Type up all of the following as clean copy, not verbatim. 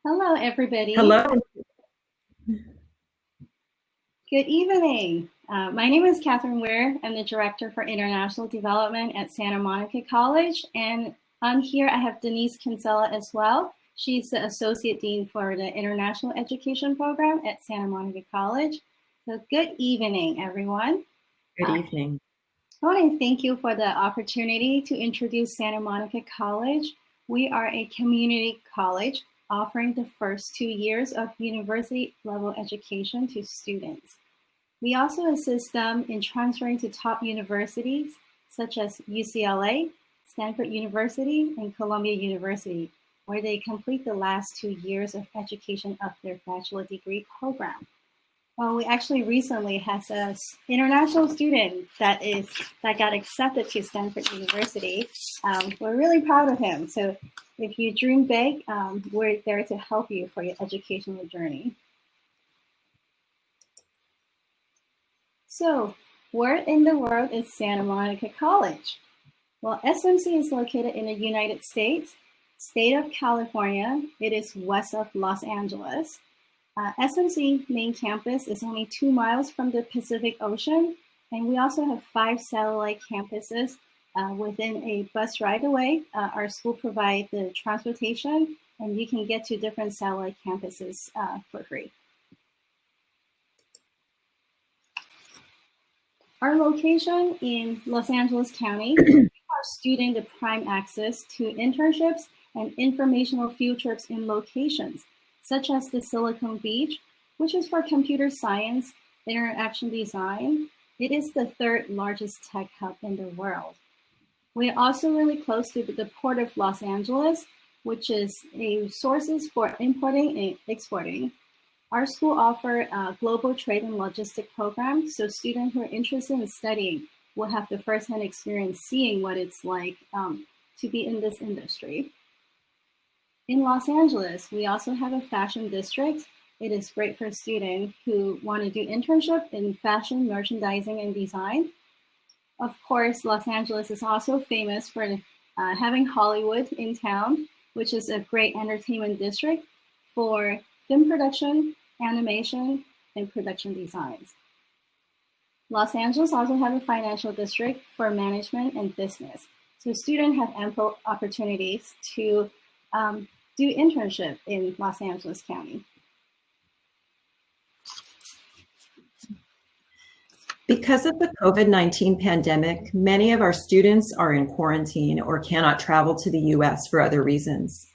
Hello, everybody. Hello. Good evening. My name is Catherine Weir. I'm the Director for International Development at Santa Monica College. And on here, I have Denise Kinsella as well. She's the Associate Dean for the International Education Program at Santa Monica College. So good evening, everyone. Good evening. I want to thank you for the opportunity to introduce Santa Monica College. We are a community college offering the first 2 years of university level education to students. We also assist them in transferring to top universities such as UCLA, Stanford University, and Columbia University, where they complete the last 2 years of education of their bachelor degree program. Well, we actually recently had an international student that got accepted to Stanford University. We're really proud of him. So if you dream big, we're there to help you for your educational journey. So where in the world is Santa Monica College? Well, SMC is located in the United States, state of California. It is west of Los Angeles. SMC main campus is only 2 miles from the Pacific Ocean, and we also have 5 satellite campuses within a bus ride away. Our school provides the transportation, and you can get to different satellite campuses for free. Our location in Los Angeles County gives our students the prime access to internships and informational field trips in locations such as the Silicon Beach, which is for computer science, interaction design. It is the 3rd largest tech hub in the world. We're also really close to the Port of Los Angeles, which is a sources for importing and exporting. Our school offers a global trade and logistic program, so students who are interested in studying will have the first-hand experience seeing what it's like to be in this industry. In Los Angeles, we also have a fashion district. It is great for students who want to do internship in fashion, merchandising, and design. Of course, Los Angeles is also famous for having Hollywood in town, which is a great entertainment district for film production, animation, and production designs. Los Angeles also has a financial district for management and business. So students have ample opportunities to do internship in Los Angeles County. Because of the COVID-19 pandemic, many of our students are in quarantine or cannot travel to the US for other reasons.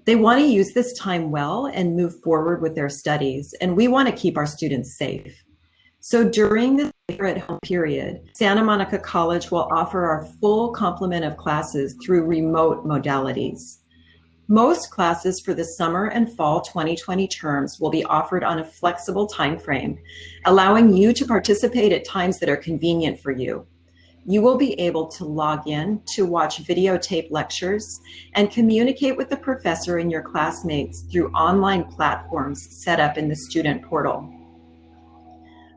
They want to use this time well and move forward with their studies, and we want to keep our students safe. So during the stay-at-home period, Santa Monica College will offer our full complement of classes through remote modalities. Most classes for the summer and fall 2020 terms will be offered on a flexible time frame, allowing you to participate at times that are convenient for you. You will be able to log in to watch videotape lectures and communicate with the professor and your classmates through online platforms set up in the student portal.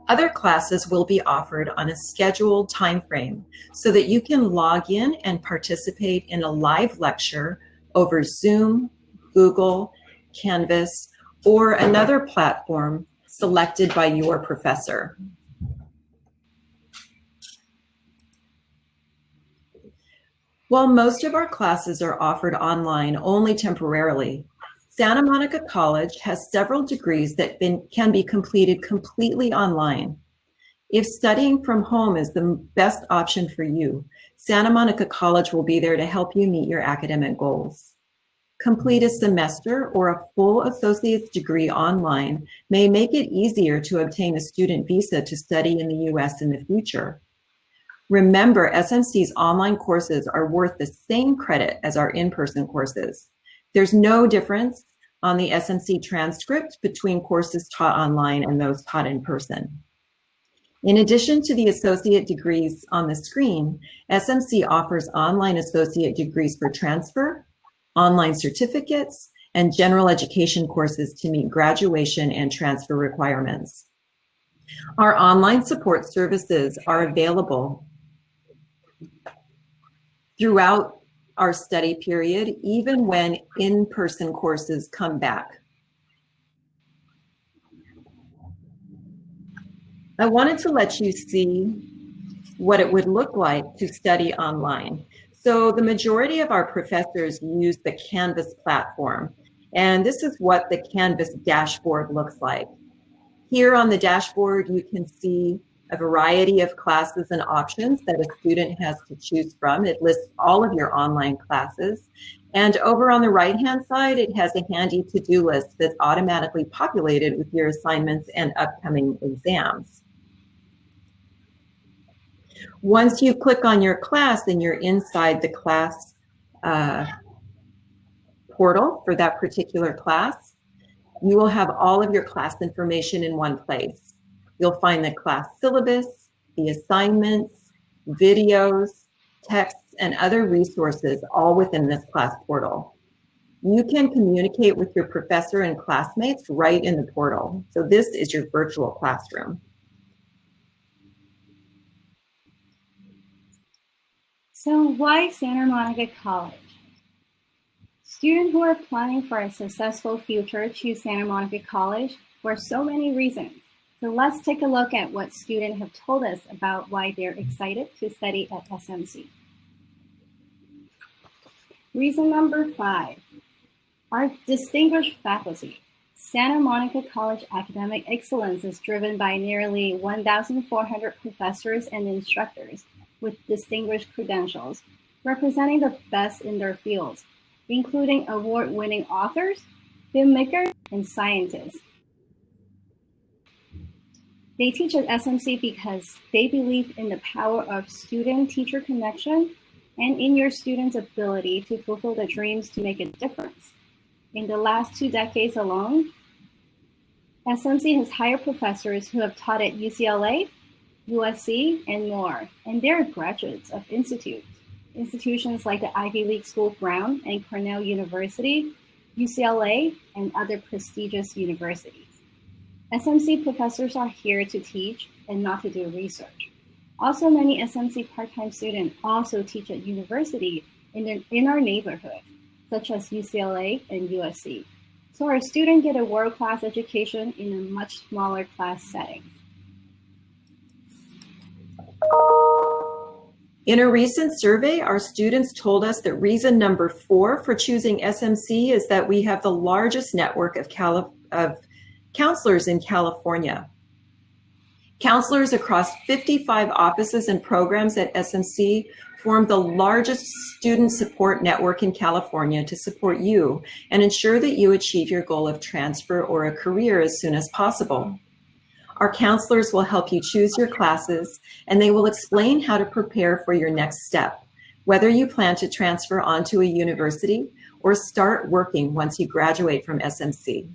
Other classes will be offered on a scheduled time frame so that you can log in and participate in a live lecture over Zoom, Google, Canvas, or another platform selected by your professor. While most of our classes are offered online only temporarily, Santa Monica College has several degrees that can be completed completely online. If studying from home is the best option for you, Santa Monica College will be there to help you meet your academic goals. Complete a semester or a full associate's degree online may make it easier to obtain a student visa to study in the US in the future. Remember, SMC's online courses are worth the same credit as our in-person courses. There's no difference on the SMC transcript between courses taught online and those taught in person. In addition to the associate degrees on the screen, SMC offers online associate degrees for transfer, online certificates, and general education courses to meet graduation and transfer requirements. Our online support services are available throughout our study period, even when in-person courses come back. I wanted to let you see what it would look like to study online. So the majority of our professors use the Canvas platform, and this is what the Canvas dashboard looks like. Here on the dashboard, you can see a variety of classes and options that a student has to choose from. It lists all of your online classes. And over on the right-hand side, it has a handy to-do list that's automatically populated with your assignments and upcoming exams. Once you click on your class and you're inside the class portal for that particular class, you will have all of your class information in one place. You'll find the class syllabus, the assignments, videos, texts, and other resources all within this class portal. You can communicate with your professor and classmates right in the portal. So this is your virtual classroom. So why Santa Monica College? Students who are planning for a successful future choose Santa Monica College for so many reasons. So let's take a look at what students have told us about why they're excited to study at SMC. Reason number 5, our distinguished faculty. Santa Monica College academic excellence is driven by nearly 1,400 professors and instructors with distinguished credentials, representing the best in their fields, including award-winning authors, filmmakers, and scientists. They teach at SMC because they believe in the power of student-teacher connection and in your students' ability to fulfill their dreams to make a difference. In the last 2 decades alone, SMC has hired professors who have taught at UCLA, USC, and more, and they're graduates of institutions like the Ivy League School Brown and Cornell University, UCLA, and other prestigious universities. SMC professors are here to teach and not to do research. Also, many SMC part-time students also teach at university in our neighborhood, such as UCLA and USC. So our students get a world-class education in a much smaller class setting. In a recent survey, our students told us that reason number 4 for choosing SMC is that we have the largest network of counselors in California. Counselors across 55 offices and programs at SMC form the largest student support network in California to support you and ensure that you achieve your goal of transfer or a career as soon as possible. Our counselors will help you choose your classes, and they will explain how to prepare for your next step, whether you plan to transfer onto a university or start working once you graduate from SMC.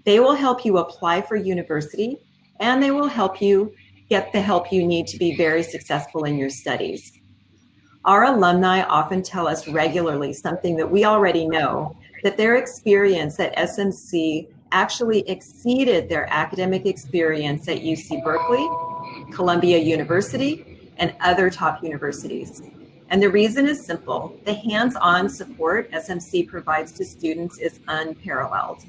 They will help you apply for university, and they will help you get the help you need to be very successful in your studies. Our alumni often tell us regularly something that we already know, that their experience at SMC actually exceeded their academic experience at UC Berkeley, Columbia University, and other top universities. And the reason is simple. The hands-on support SMC provides to students is unparalleled.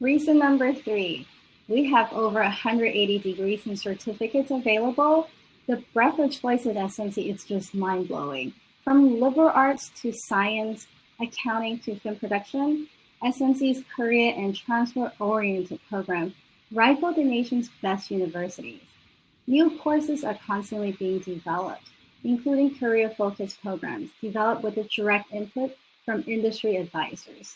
Reason number 3, we have over 180 degrees and certificates available. The breadth of choice at SMC is just mind-blowing. From liberal arts to science, accounting to film production, SMC's career and transfer-oriented program rival the nation's best universities. New courses are constantly being developed, including career-focused programs developed with the direct input from industry advisors.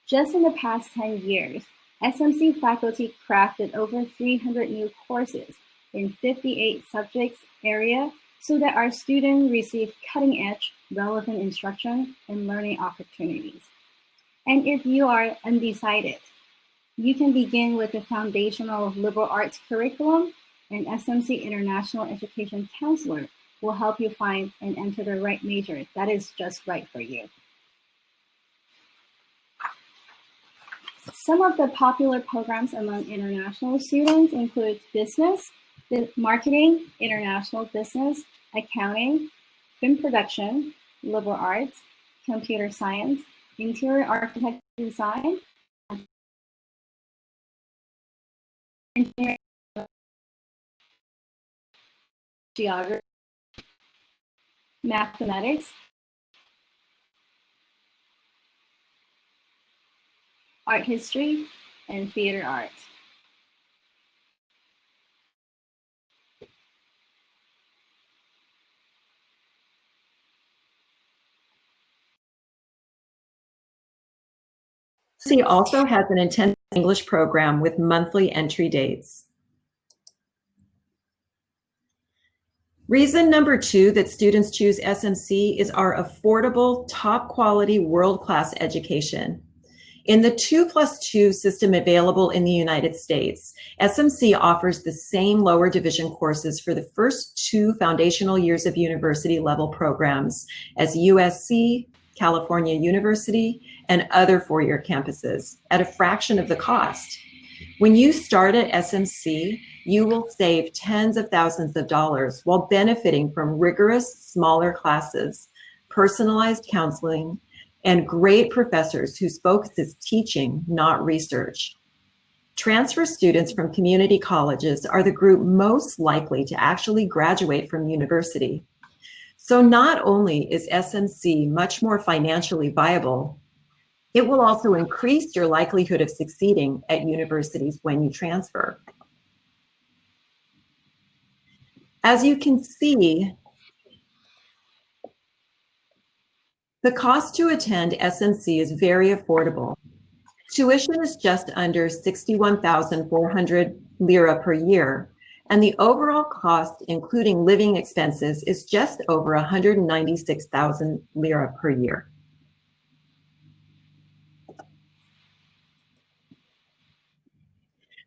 Just in the past 10 years, SMC faculty crafted over 300 new courses in 58 subjects area so that our students receive cutting-edge, relevant instruction and learning opportunities. And if you are undecided, you can begin with the foundational liberal arts curriculum, and SMC International Education Counselor will help you find and enter the right major that is just right for you. Some of the popular programs among international students include business, The marketing, international business, accounting, film production, liberal arts, computer science, interior architecture design, engineering, geography, mathematics, art history, and theater art. SMC also has an intensive English program with monthly entry dates. Reason number 2 that students choose SMC is our affordable, top quality, world-class education. In the 2+2 system available in the United States, SMC offers the same lower division courses for the first 2 foundational years of university level programs as USC, California University, and other four-year campuses at a fraction of the cost. When you start at SMC, you will save tens of thousands of dollars while benefiting from rigorous, smaller classes, personalized counseling, and great professors whose focus is teaching, not research. Transfer students from community colleges are the group most likely to actually graduate from university. So not only is SMC much more financially viable, it will also increase your likelihood of succeeding at universities when you transfer. As you can see, the cost to attend SMC is very affordable. Tuition is just under 61,400 lira per year, and the overall cost, including living expenses, is just over 196,000 lira per year.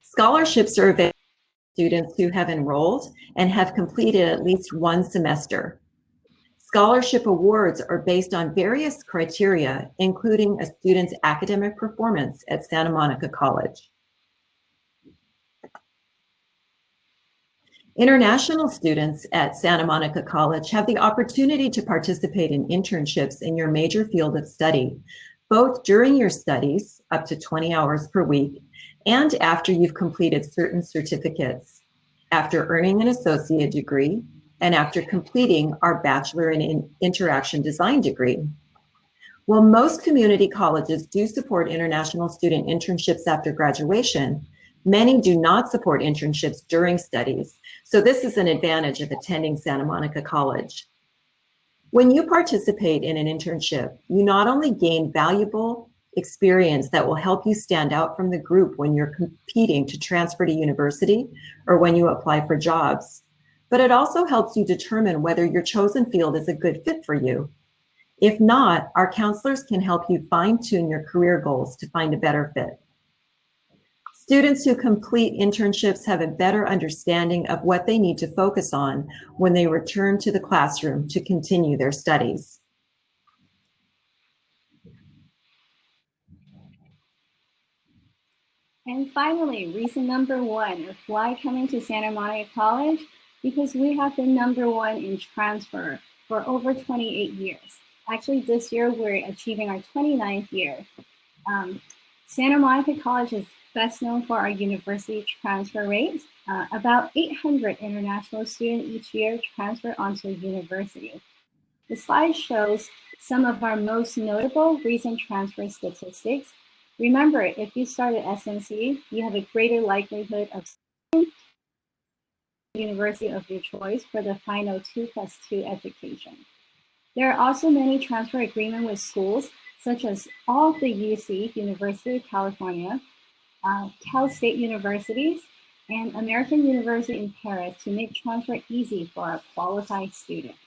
Scholarships are available to students who have enrolled and have completed at least one semester. Scholarship awards are based on various criteria, including a student's academic performance at Santa Monica College. International students at Santa Monica College have the opportunity to participate in internships in your major field of study, both during your studies, up to 20 hours per week, and after you've completed certain certificates, after earning an associate degree, and after completing our Bachelor in Interaction Design degree. While most community colleges do support international student internships after graduation, many do not support internships during studies, so this is an advantage of attending Santa Monica College. When you participate in an internship, you not only gain valuable experience that will help you stand out from the group when you're competing to transfer to university or when you apply for jobs, but it also helps you determine whether your chosen field is a good fit for you. If not, our counselors can help you fine-tune your career goals to find a better fit. Students who complete internships have a better understanding of what they need to focus on when they return to the classroom to continue their studies. And finally, reason number 1 of why coming to Santa Monica College, because we have been number 1 in transfer for over 28 years. Actually, this year we're achieving our 29th year. Santa Monica College is best known for our university transfer rate. About 800 international students each year transfer onto a university. The slide shows some of our most notable recent transfer statistics. Remember, if you start at SMC, you have a greater likelihood of studying the university of your choice for the final 2+2 education. There are also many transfer agreements with schools, such as all of the UC, University of California, Cal State Universities, and American University in Paris to make transfer easy for our qualified students.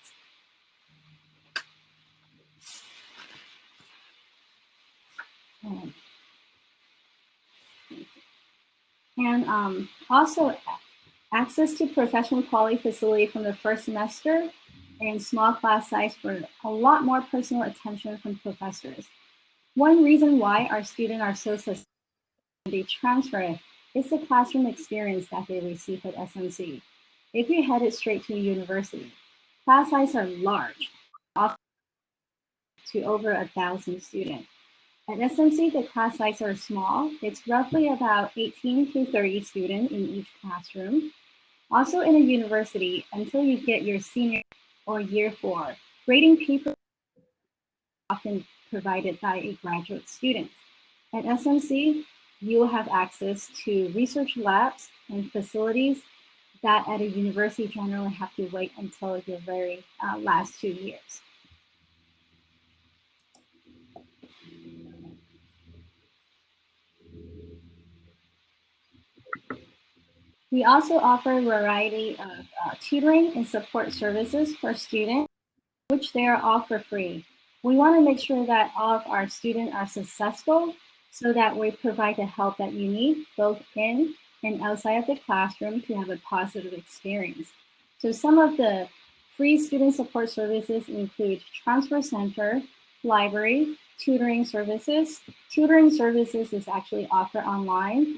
And also access to professional quality facility from the first semester and small class size for a lot more personal attention from professors. One reason why our students are so successful when they transfer is the classroom experience that they receive at SMC. If you're headed straight to university, class sizes are large, often to over 1,000 students. At SMC, the class sizes are small. It's roughly about 18 to 30 students in each classroom. Also in a university, until you get your senior or year 4, grading papers are often provided by a graduate student. At SMC, you will have access to research labs and facilities that at a university generally have to wait until your very last 2 years. We also offer a variety of tutoring and support services for students, which they are all for free. We want to make sure that all of our students are successful so that we provide the help that you need, both in and outside of the classroom, to have a positive experience. So some of the free student support services include transfer center, library, tutoring services. Tutoring services is actually offered online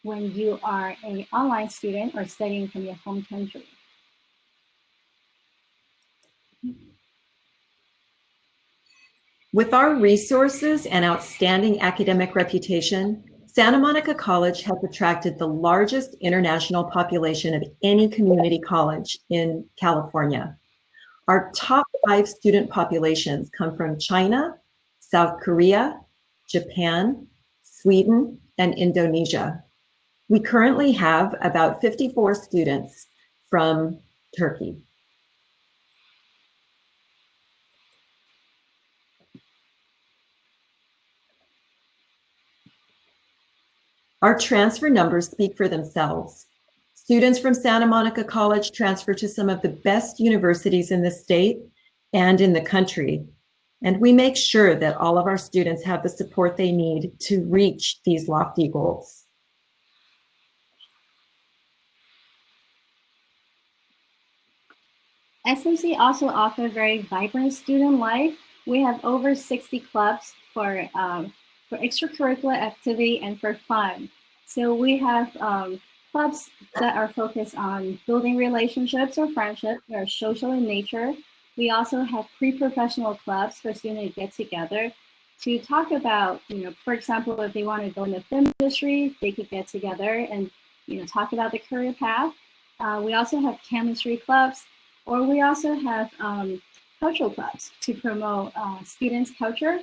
when you are an online student or studying from your home country. With our resources and outstanding academic reputation, Santa Monica College has attracted the largest international population of any community college in California. Our top 5 student populations come from China, South Korea, Japan, Sweden, and Indonesia. We currently have about 54 students from Turkey. Our transfer numbers speak for themselves. Students from Santa Monica College transfer to some of the best universities in the state and in the country. And we make sure that all of our students have the support they need to reach these lofty goals. SMC also offers very vibrant student life. We have over 60 clubs for extracurricular activity and for fun. So we have clubs that are focused on building relationships or friendships that are social in nature. We also have pre-professional clubs for students to get together to talk about, for example, if they want to go in the film industry, they could get together and, talk about the career path. We also have chemistry clubs, or we also have cultural clubs to promote students' culture.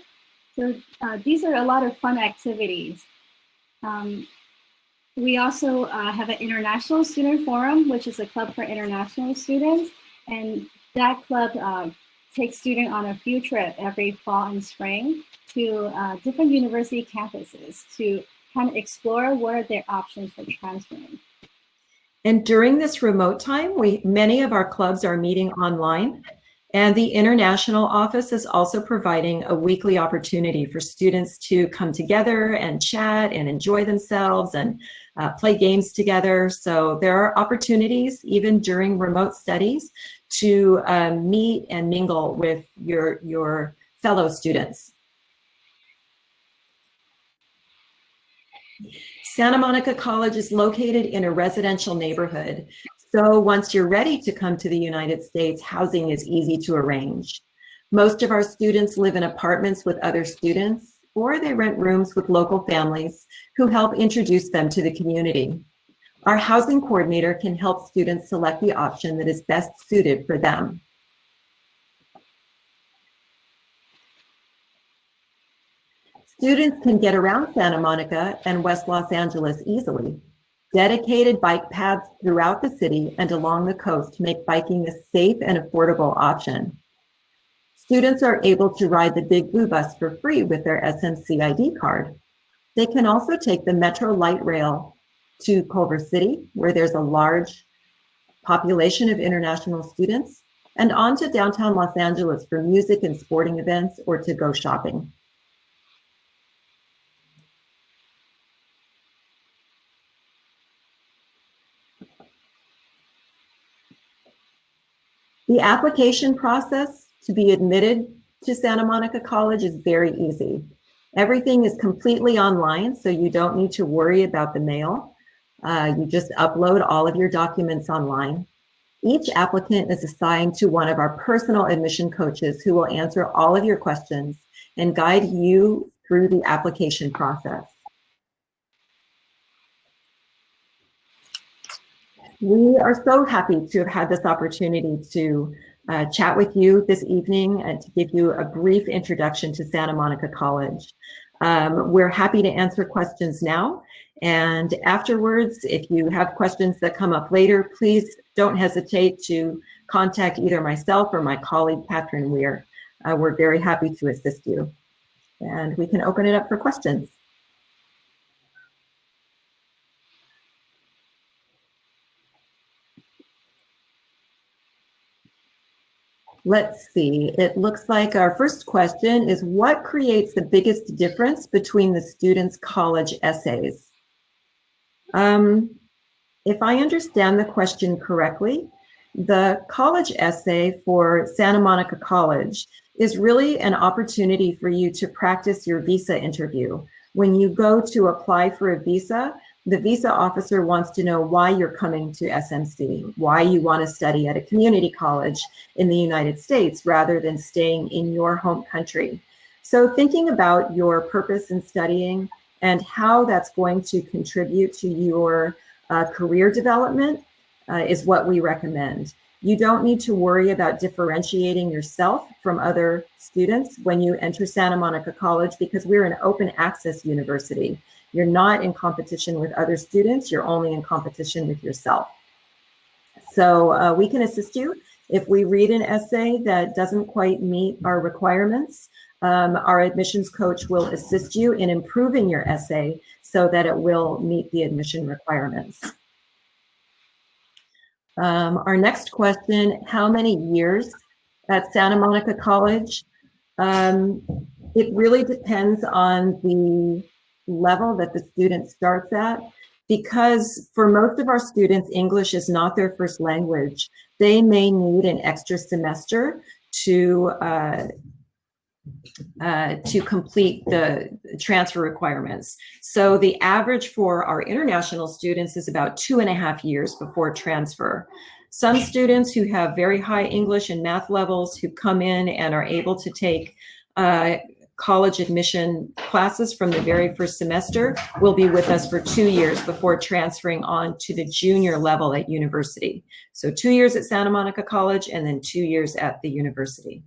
So these are a lot of fun activities. We also have an international student forum, which is a club for international students. And that club takes students on a field trip every fall and spring to different university campuses to kind of explore what are their options for transferring. And during this remote time, many of our clubs are meeting online. And the international office is also providing a weekly opportunity for students to come together and chat and enjoy themselves and play games together. So there are opportunities, even during remote studies, to meet and mingle with your fellow students. Santa Monica College is located in a residential neighborhood. So once you're ready to come to the United States, housing is easy to arrange. Most of our students live in apartments with other students, or they rent rooms with local families who help introduce them to the community. Our housing coordinator can help students select the option that is best suited for them. Students can get around Santa Monica and West Los Angeles easily. Dedicated bike paths throughout the city and along the coast make biking a safe and affordable option. Students are able to ride the Big Blue Bus for free with their SMC ID card. They can also take the Metro Light Rail to Culver City, where there's a large population of international students, and on to downtown Los Angeles for music and sporting events or to go shopping. The application process to be admitted to Santa Monica College is very easy. Everything is completely online, so you don't need to worry about the mail. You just upload all of your documents online. Each applicant is assigned to one of our personal admission coaches who will answer all of your questions and guide you through the application process. We are so happy to have had this opportunity to chat with you this evening and to give you a brief introduction to Santa Monica College. We're happy to answer questions now, and afterwards, if you have questions that come up later, please don't hesitate to contact either myself or my colleague, Catherine Weir. We're very happy to assist you, and we can open it up for questions. Let's see, it looks like our first question is, what creates the biggest difference between the students' college essays? If I understand the question correctly, the college essay for Santa Monica College is really an opportunity for you to practice your visa interview. When you go to apply for a visa, the visa officer wants to know why you're coming to SMC, why you want to study at a community college in the United States rather than staying in your home country. So thinking about your purpose in studying and how that's going to contribute to your career development is what we recommend. You don't need to worry about differentiating yourself from other students when you enter Santa Monica College, because we're an open access university. You're not in competition with other students, you're only in competition with yourself. So we can assist you. If we read an essay that doesn't quite meet our requirements, our admissions coach will assist you in improving your essay so that it will meet the admission requirements. Our next question, how many years at Santa Monica College? It really depends on the level that the student starts at, because for most of our students, English is not their first language. They may need an extra semester to complete the transfer requirements. So the average for our international students is about 2.5 years before transfer. Some students who have very high English and math levels who come in and are able to take college admission classes from the very first semester will be with us for 2 years before transferring on to the junior level at university. So 2 years at Santa Monica College and then 2 years at the university.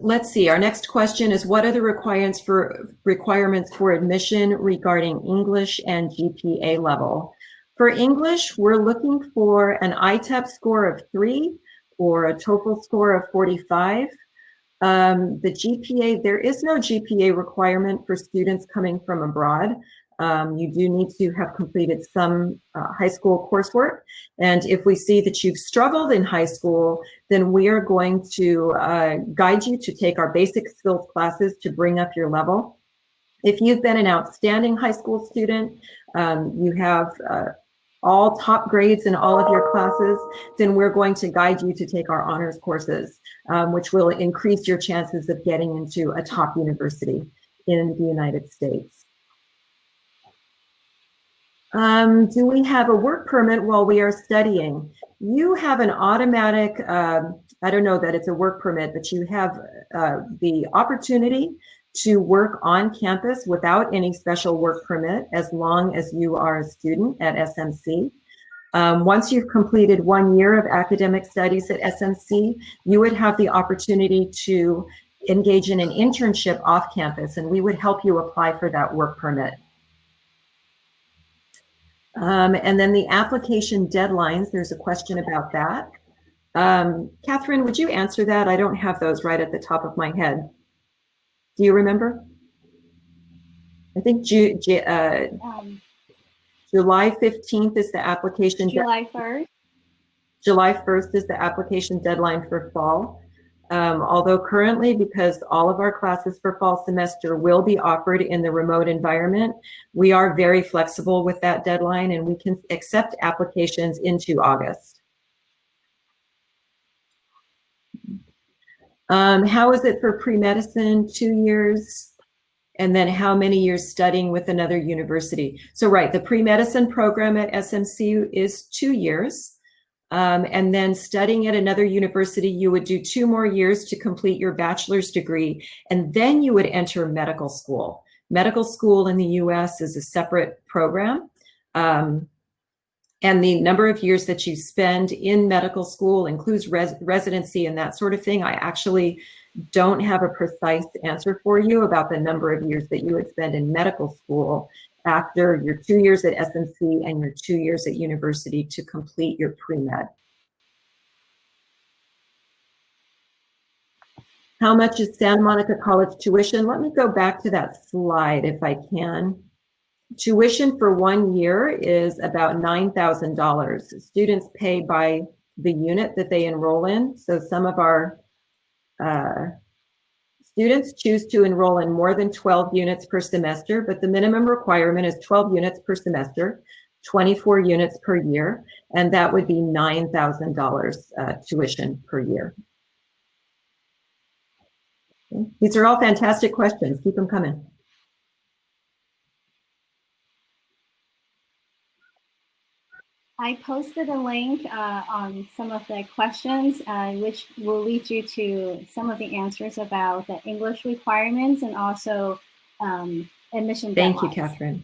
Let's see, our next question is, what are the requirements for admission regarding English and GPA level? For English, we're looking for an ITEP score of 3 or a TOEFL score of 45. The GPA, there is no GPA requirement for students coming from abroad. You do need to have completed some high school coursework. And if we see that you've struggled in high school, then we are going to guide you to take our basic skills classes to bring up your level. If you've been an outstanding high school student, you have all top grades in all of your classes, then we're going to guide you to take our honors courses, which will increase your chances of getting into a top university in the United States. Do we have a work permit while we are studying? You have an automatic, I don't know that it's a work permit, but you have the opportunity to work on campus without any special work permit as long as you are a student at SMC. Once you've completed 1 year of academic studies at SMC, you would have the opportunity to engage in an internship off campus, and we would help you apply for that work permit. And then the application deadlines, there's a question about that. Catherine, would you answer that? I don't have those right at the top of my head. Do you remember? I think July 15th is the application. July 1st. July 1st is the application deadline for fall. Although currently, because all of our classes for fall semester will be offered in the remote environment, we are very flexible with that deadline, and we can accept applications into August. How is it for pre-medicine? 2 years? and then how many years studying with another university. So right, the pre-medicine program at SMC is 2 years. And then studying at another university, you would do 2 more years to complete your bachelor's degree, and then you would enter medical school. Medical school in the US is a separate program. And the number of years that you spend in medical school includes residency and that sort of thing. I actually don't have a precise answer for you about the number of years that you would spend in medical school after your 2 years at SMC and your 2 years at university to complete your pre-med. How much is Santa Monica College tuition? Let me go back to that slide if I can. Tuition for 1 year is about $9,000. Students pay by the unit that they enroll in. So some of our students choose to enroll in more than 12 units per semester, but the minimum requirement is 12 units per semester, 24 units per year, and that would be $9,000 tuition per year. Okay. These are all fantastic questions. Keep them coming. I posted a link on some of the questions, which will lead you to some of the answers about the English requirements and also admission deadlines. Thank you, Catherine.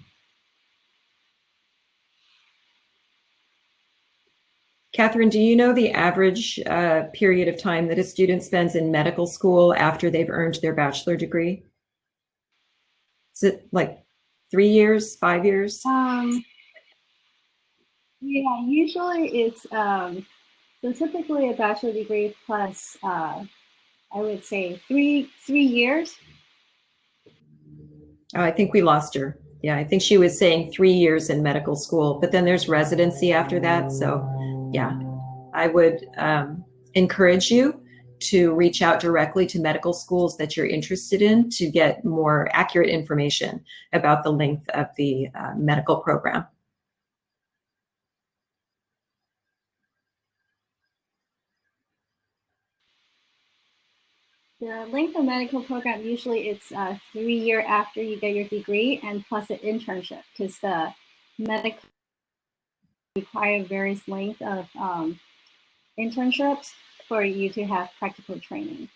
Catherine, do you know the average period of time that a student spends in medical school after they've earned their bachelor degree? Is it like 3 years, 5 years? Yeah, usually it's so typically a bachelor degree plus I would say three years. Oh, I think we lost her. Yeah, I think she was saying 3 years in medical school, but then there's residency after that. So yeah, I would encourage you to reach out directly to medical schools that you're interested in to get more accurate information about the length of the medical program. The length of medical program, usually it's 3 years after you get your degree and plus an internship, because the medical require various length of internships for you to have practical training.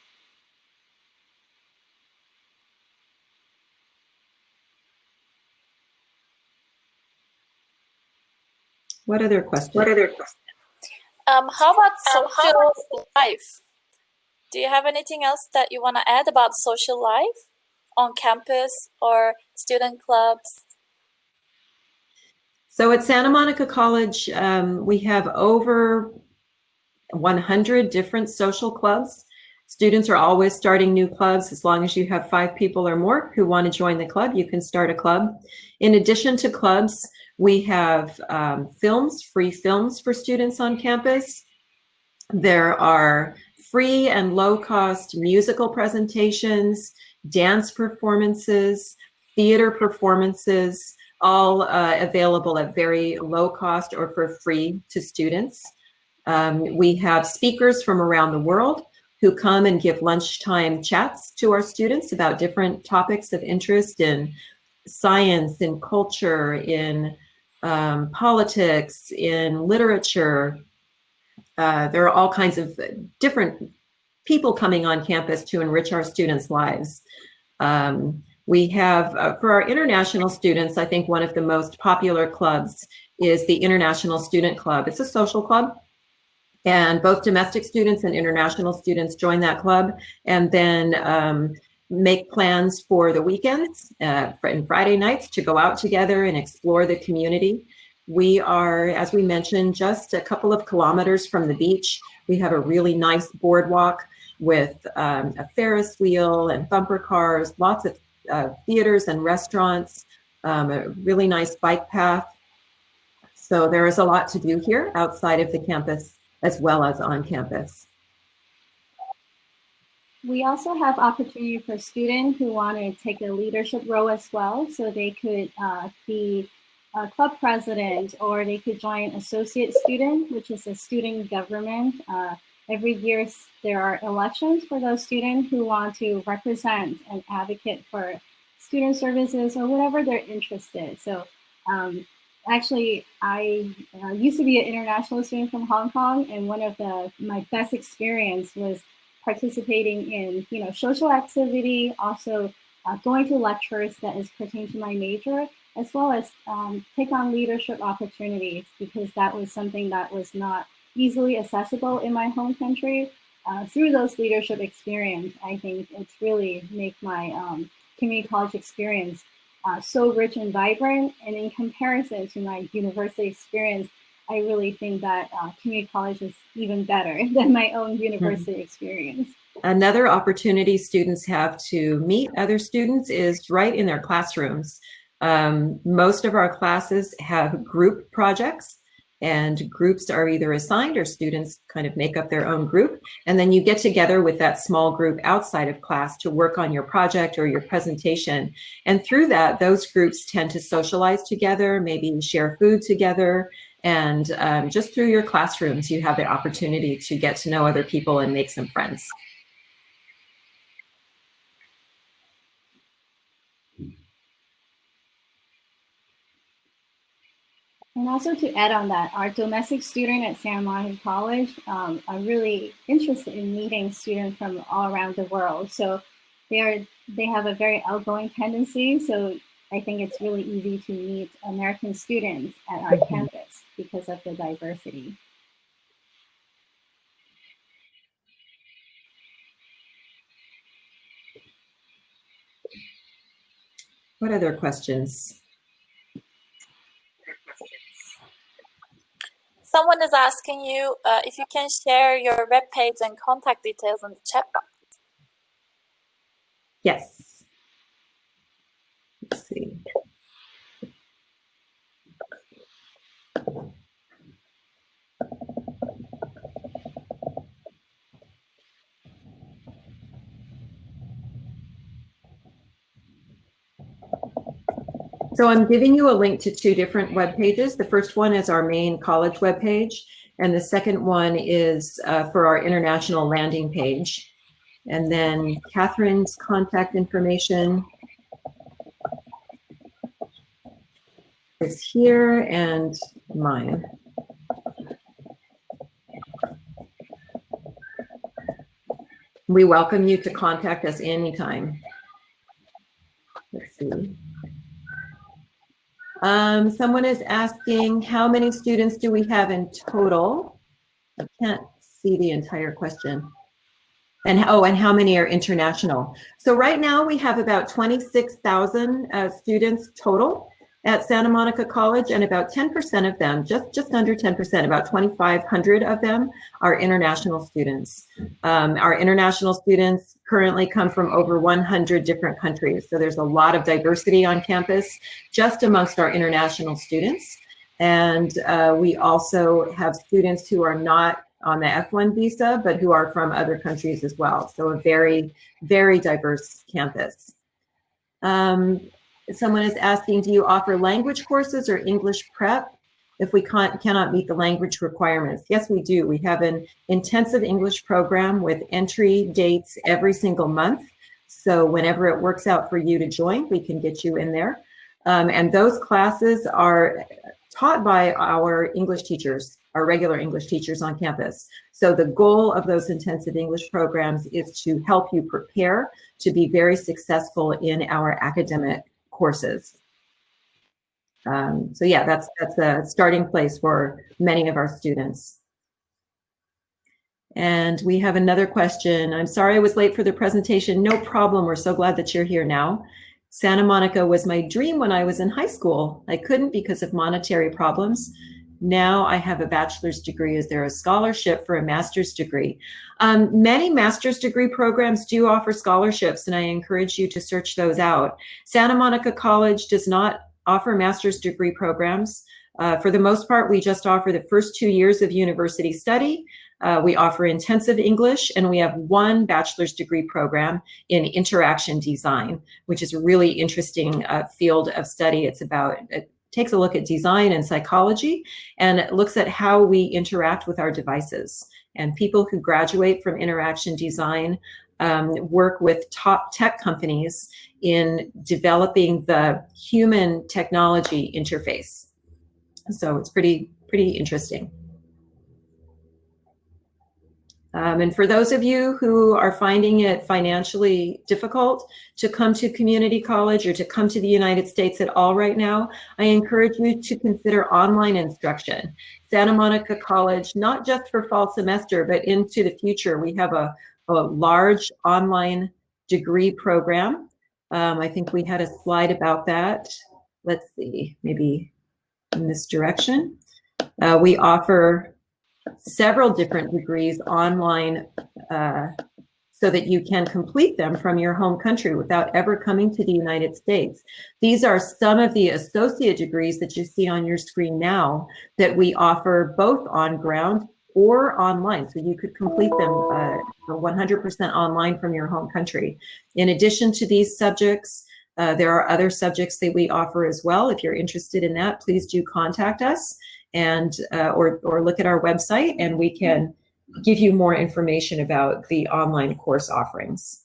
What other questions? How about social life? Do you have anything else that you want to add about social life on campus or student clubs? So at Santa Monica College, we have over 100 different social clubs. Students are always starting new clubs. As long as you have 5 people or more who want to join the club, you can start a club. In addition to clubs, we have films, free films for students on campus. There are free and low-cost musical presentations, dance performances, theater performances, all available at very low cost or for free to students. We have speakers from around the world who come and give lunchtime chats to our students about different topics of interest in science, in culture, in politics, in literature. There are all kinds of different people coming on campus to enrich our students' lives. We have, for our international students, I think one of the most popular clubs is the International Student Club. It's a social club, and both domestic students and international students join that club and then make plans for the weekends and Friday nights to go out together and explore the community. We are, as we mentioned, just a couple of kilometers from the beach. We have a really nice boardwalk with a Ferris wheel and bumper cars, lots of theaters and restaurants, a really nice bike path. So there is a lot to do here outside of the campus as well as on campus. We also have opportunity for students who want to take a leadership role as well. So they could be a club president, or they could join associate student, which is a student government. Every year there are elections for those students who want to represent and advocate for student services or whatever they're interested. So actually, I used to be an international student from Hong Kong, and one of my best experience was participating in social activity, also going to lectures that is pertaining to my major, as well as take on leadership opportunities, because that was something that was not easily accessible in my home country. Through those leadership experience, I think it's really make my community college experience so rich and vibrant. And in comparison to my university experience, I really think that community college is even better than my own university experience. Another opportunity students have to meet other students is right in their classrooms. Most of our classes have group projects, and groups are either assigned or students kind of make up their own group. And then you get together with that small group outside of class to work on your project or your presentation. And through that, those groups tend to socialize together, maybe share food together. And just through your classrooms, you have the opportunity to get to know other people and make some friends. And also to add on that, our domestic student at Santa Monica College are really interested in meeting students from all around the world. So they have a very outgoing tendency. So I think it's really easy to meet American students at our campus because of the diversity. What other questions? Someone is asking you if you can share your webpage and contact details in the chat box. Yes. Let's see. So I'm giving you a link to two different web pages. The first one is our main college webpage, and the second one is for our international landing page. And then Catherine's contact information is here, and mine. We welcome you to contact us anytime. Let's see. Someone is asking, how many students do we have in total? I can't see the entire question. And how many are international? So right now we have about 26,000 students total at Santa Monica College, and about 10% of them, just under 10%, about 2,500 of them are international students. Our international students currently come from over 100 different countries. So there's a lot of diversity on campus just amongst our international students. And we also have students who are not on the F1 visa, but who are from other countries as well. So a very, very diverse campus. Someone is asking, do you offer language courses or English prep if we cannot meet the language requirements? Yes, we do. We have an intensive English program with entry dates every single month. So whenever it works out for you to join, we can get you in there. And those classes are taught by our English teachers, our regular English teachers on campus. So the goal of those intensive English programs is to help you prepare to be very successful in our academic courses. So yeah, that's a starting place for many of our students. And we have another question. I'm sorry I was late for the presentation. No problem. We're so glad that you're here now. Santa Monica was my dream when I was in high school. I couldn't because of monetary problems. Now I have a bachelor's degree. Is there a scholarship for a master's degree? Many master's degree programs do offer scholarships, and I encourage you to search those out. Santa Monica College does not offer master's degree programs. For the most part, we just offer the first 2 years of university study. We offer intensive English, and we have one bachelor's degree program in interaction design, which is a really interesting field of study. It takes a look at design and psychology, and it looks at how we interact with our devices. And people who graduate from interaction design work with top tech companies in developing the human technology interface. So it's pretty interesting. And for those of you who are finding it financially difficult to come to community college or to come to the United States at all right now, I encourage you to consider online instruction. Santa Monica College, not just for fall semester, but into the future, we have a large online degree program. I think we had a slide about that. Let's see, maybe in this direction. We offer several different degrees online so that you can complete them from your home country without ever coming to the United States. These are some of the associate degrees that you see on your screen now that we offer both on ground or online. So you could complete them 100% online from your home country. In addition to these subjects, there are other subjects that we offer as well. If you're interested in that, please do contact us and or look at our website, and we can give you more information about the online course offerings.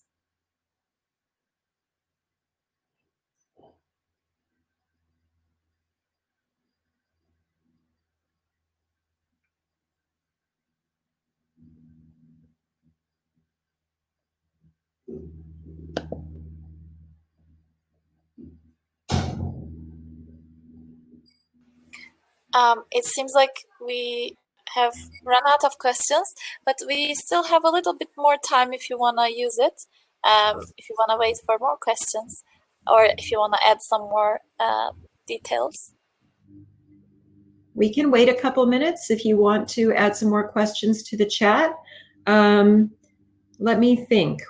It seems like we have run out of questions, but we still have a little bit more time if you want to use it, if you want to wait for more questions, or if you want to add some more details. We can wait a couple minutes if you want to add some more questions to the chat. Let me think.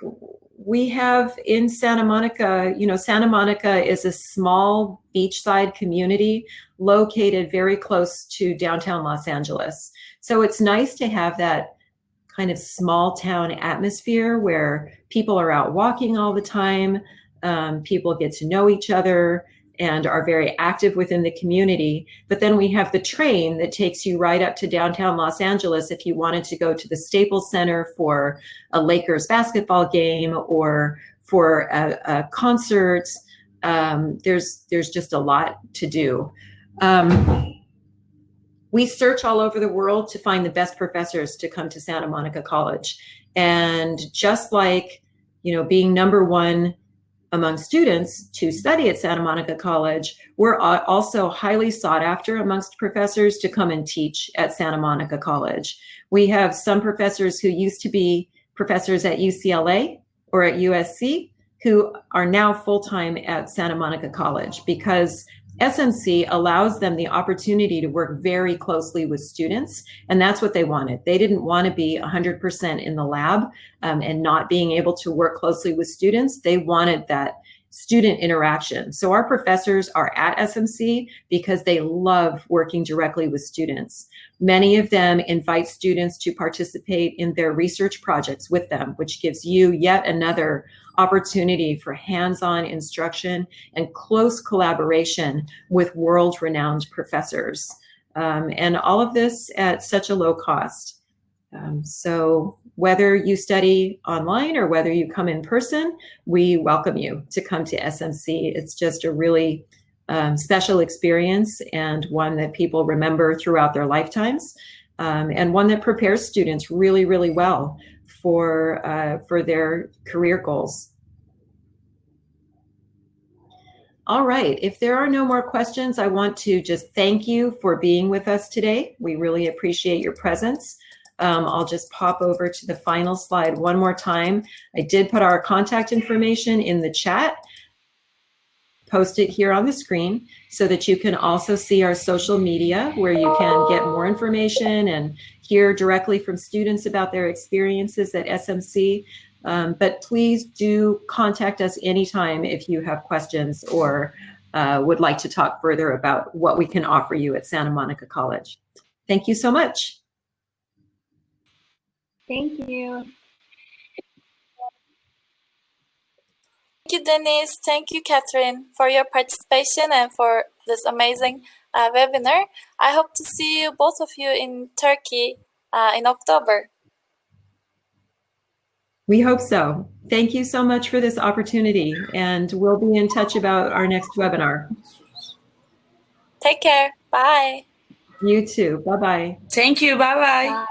We have in Santa Monica, Santa Monica is a small beachside community located very close to downtown Los Angeles. So it's nice to have that kind of small town atmosphere where people are out walking all the time, people get to know each other and are very active within the community. But then we have the train that takes you right up to downtown Los Angeles if you wanted to go to the Staples Center for a Lakers basketball game or for a concert. There's just a lot to do. We search all over the world to find the best professors to come to Santa Monica College. And just like, being number one among students to study at Santa Monica College, we're also highly sought after amongst professors to come and teach at Santa Monica College. We have some professors who used to be professors at UCLA or at USC who are now full-time at Santa Monica College because SMC allows them the opportunity to work very closely with students, and that's what they wanted. They didn't want to be 100% in the lab and not being able to work closely with students. They wanted that student interaction. So our professors are at SMC because they love working directly with students. Many of them invite students to participate in their research projects with them, which gives you yet another opportunity for hands-on instruction and close collaboration with world-renowned professors. And all of this at such a low cost. So whether you study online or whether you come in person, we welcome you to come to SMC. It's just a really special experience and one that people remember throughout their lifetimes, and one that prepares students really, really well for their career goals. All right, if there are no more questions, I want to just thank you for being with us today. We really appreciate your presence. I'll just pop over to the final slide one more time. I did put our contact information in the chat, post it here on the screen so that you can also see our social media where you can get more information and hear directly from students about their experiences at SMC. But please do contact us anytime if you have questions or would like to talk further about what we can offer you at Santa Monica College. Thank you so much. Thank you. Thank you, Denise. Thank you, Catherine, for your participation and for this amazing webinar. I hope to see you, both of you, in Turkey in October. We hope so. Thank you so much for this opportunity, and we'll be in touch about our next webinar. Take care. Bye. You too. Bye-bye. Thank you. Bye-bye. Bye.